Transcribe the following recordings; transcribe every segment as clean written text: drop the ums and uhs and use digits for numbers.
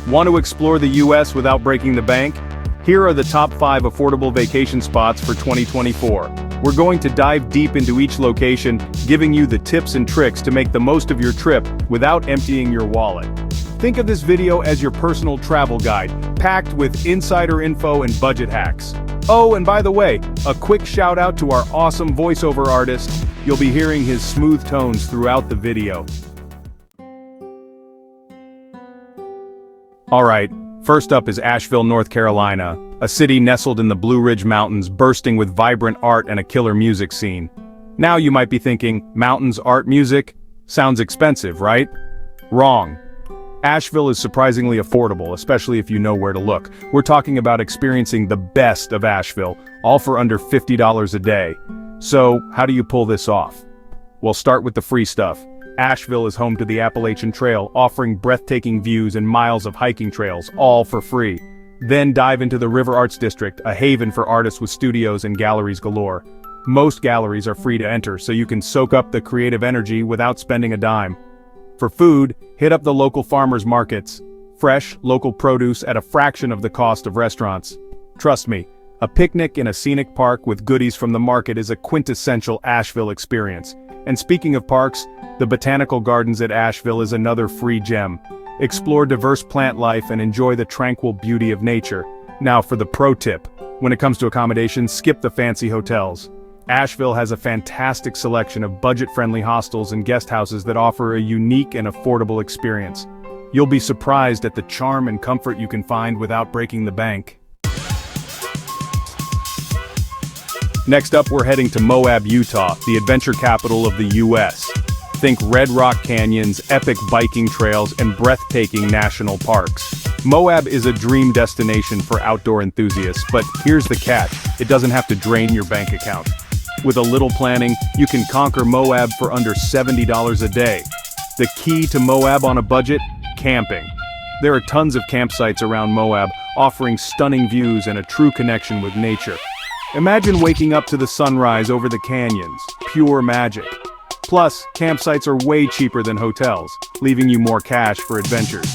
Want to explore the US without breaking the bank? Here are the top 5 affordable vacation spots for 2024. We're going to dive deep into each location, giving you the tips and tricks to make the most of your trip without emptying your wallet. Think of this video as your personal travel guide, packed with insider info and budget hacks. Oh, and by the way, a quick shout out to our awesome voiceover artist. You'll be hearing his smooth tones throughout the video. Alright, first up is Asheville, North Carolina, a city nestled in the Blue Ridge Mountains bursting with vibrant art and a killer music scene. Now you might be thinking, mountains, art, music? Sounds expensive, right? Wrong. Asheville is surprisingly affordable, especially if you know where to look. We're talking about experiencing the best of Asheville, all for under $50 a day. So, how do you pull this off? Well, start with the free stuff. Asheville is home to the Appalachian Trail, offering breathtaking views and miles of hiking trails, all for free. Then dive into the River Arts District, a haven for artists with studios and galleries galore. Most galleries are free to enter, so you can soak up the creative energy without spending a dime. For food, hit up the local farmers markets. Fresh, local produce at a fraction of the cost of restaurants. Trust me, a picnic in a scenic park with goodies from the market is a quintessential Asheville experience. And speaking of parks, the Botanical Gardens at Asheville is another free gem. Explore diverse plant life and enjoy the tranquil beauty of nature. Now for the pro tip. When it comes to accommodations, skip the fancy hotels. Asheville has a fantastic selection of budget-friendly hostels and guest houses that offer a unique and affordable experience. You'll be surprised at the charm and comfort you can find without breaking the bank. Next up, we're heading to Moab, Utah, the adventure capital of the US. Think Red Rock Canyons, epic biking trails, and breathtaking national parks. Moab is a dream destination for outdoor enthusiasts, but here's the catch: it doesn't have to drain your bank account. With a little planning, you can conquer Moab for under $70 a day. The key to Moab on a budget? Camping. There are tons of campsites around Moab, offering stunning views and a true connection with nature. Imagine waking up to the sunrise over the canyons. Pure magic. Plus, campsites are way cheaper than hotels, leaving you more cash for adventures.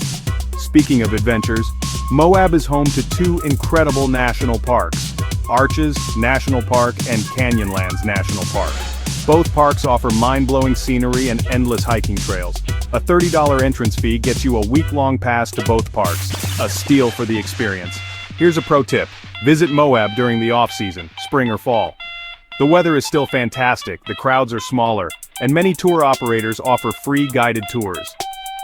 Speaking of adventures, Moab is home to 2 incredible national parks: Arches National Park and Canyonlands National Park. Both parks offer mind-blowing scenery and endless hiking trails. A $30 entrance fee gets you a week-long pass to both parks, a steal for the experience. Here's a pro tip: visit Moab during the off-season, spring or fall. The weather is still fantastic, the crowds are smaller, and many tour operators offer free guided tours.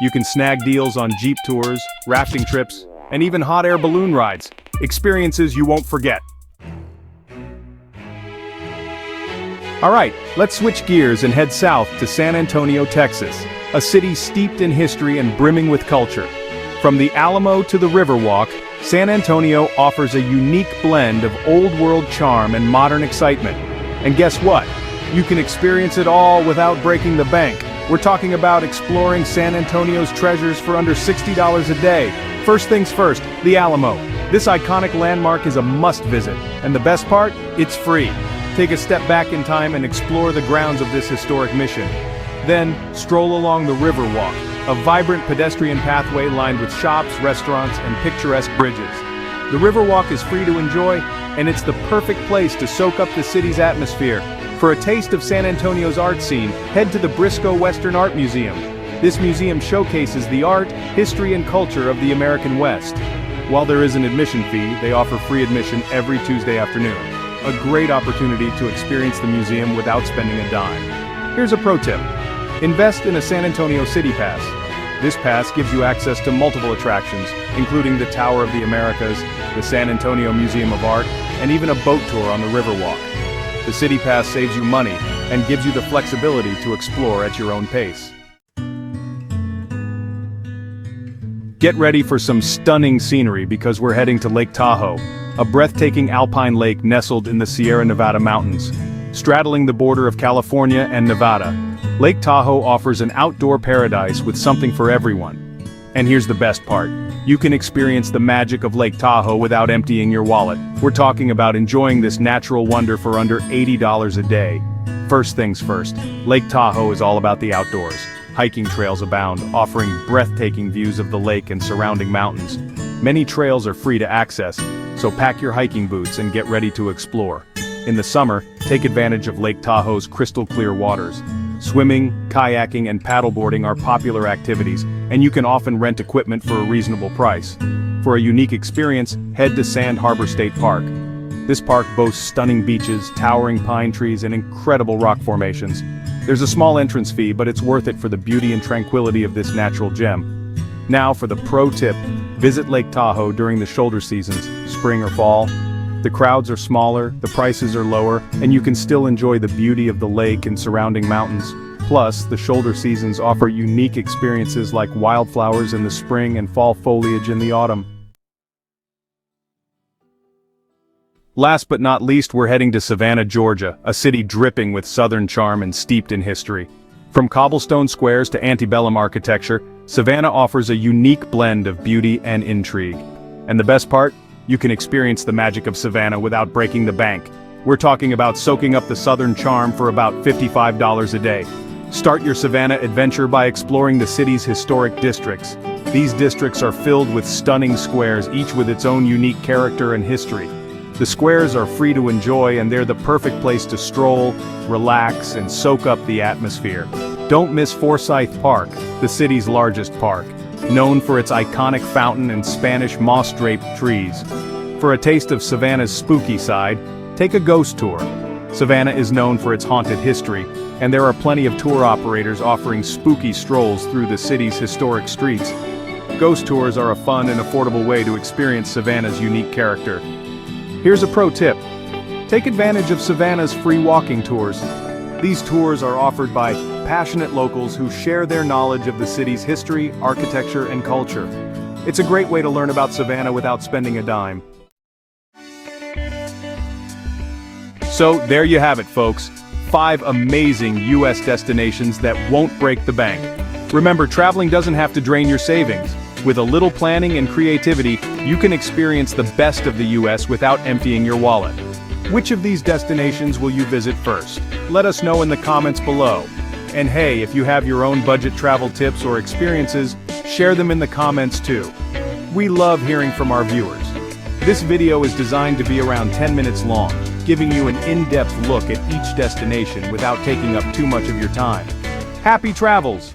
You can snag deals on jeep tours, rafting trips, and even hot air balloon rides. Experiences you won't forget. Alright, let's switch gears and head south to San Antonio, Texas, a city steeped in history and brimming with culture. From the Alamo to the Riverwalk, San Antonio offers a unique blend of old-world charm and modern excitement. And guess what? You can experience it all without breaking the bank. We're talking about exploring San Antonio's treasures for under $60 a day. First things first, the Alamo. This iconic landmark is a must-visit, and the best part? It's free. Take a step back in time and explore the grounds of this historic mission. Then, stroll along the Riverwalk, a vibrant pedestrian pathway lined with shops, restaurants, and picturesque bridges. The Riverwalk is free to enjoy, and it's the perfect place to soak up the city's atmosphere. For a taste of San Antonio's art scene, head to the Briscoe Western Art Museum. This museum showcases the art, history, and culture of the American West. While there is an admission fee, they offer free admission every Tuesday afternoon. A great opportunity to experience the museum without spending a dime. Here's a pro tip: invest in a San Antonio City Pass. This pass gives you access to multiple attractions, including the Tower of the Americas, the San Antonio Museum of Art, and even a boat tour on the Riverwalk. The City Pass saves you money and gives you the flexibility to explore at your own pace. Get ready for some stunning scenery because we're heading to Lake Tahoe, a breathtaking alpine lake nestled in the Sierra Nevada mountains. Straddling the border of California and Nevada, Lake Tahoe offers an outdoor paradise with something for everyone. And here's the best part: you can experience the magic of Lake Tahoe without emptying your wallet. We're talking about enjoying this natural wonder for under $80 a day. First things first, Lake Tahoe is all about the outdoors. Hiking trails abound, offering breathtaking views of the lake and surrounding mountains. Many trails are free to access, so pack your hiking boots and get ready to explore. In the summer, take advantage of Lake Tahoe's crystal-clear waters. Swimming, kayaking, and paddleboarding are popular activities, and you can often rent equipment for a reasonable price. For a unique experience, head to Sand Harbor State Park. This park boasts stunning beaches, towering pine trees, and incredible rock formations. There's a small entrance fee, but it's worth it for the beauty and tranquility of this natural gem. Now for the pro tip, visit Lake Tahoe during the shoulder seasons, spring or fall. The crowds are smaller, the prices are lower, and you can still enjoy the beauty of the lake and surrounding mountains. Plus, the shoulder seasons offer unique experiences like wildflowers in the spring and fall foliage in the autumn. Last but not least, we're heading to Savannah, Georgia, a city dripping with Southern charm and steeped in history. From cobblestone squares to antebellum architecture, Savannah offers a unique blend of beauty and intrigue. And the best part? You can experience the magic of Savannah without breaking the bank. We're talking about soaking up the Southern charm for about $55 a day. Start your Savannah adventure by exploring the city's historic districts. These districts are filled with stunning squares, each with its own unique character and history. The squares are free to enjoy, and they're the perfect place to stroll, relax, and soak up the atmosphere. Don't miss Forsyth Park, the city's largest park, known for its iconic fountain and Spanish moss-draped trees. For a taste of Savannah's spooky side, take a ghost tour. Savannah is known for its haunted history, and there are plenty of tour operators offering spooky strolls through the city's historic streets. Ghost tours are a fun and affordable way to experience Savannah's unique character. Here's a pro tip. Take advantage of Savannah's free walking tours. These tours are offered by passionate locals who share their knowledge of the city's history, architecture, and culture. It's a great way to learn about Savannah without spending a dime. So, there you have it, folks. 5 amazing U.S. destinations that won't break the bank. Remember, traveling doesn't have to drain your savings. With a little planning and creativity, you can experience the best of the U.S. without emptying your wallet. Which of these destinations will you visit first? Let us know in the comments below. And hey, if you have your own budget travel tips or experiences, share them in the comments too. We love hearing from our viewers. This video is designed to be around 10 minutes long, giving you an in-depth look at each destination without taking up too much of your time. Happy travels!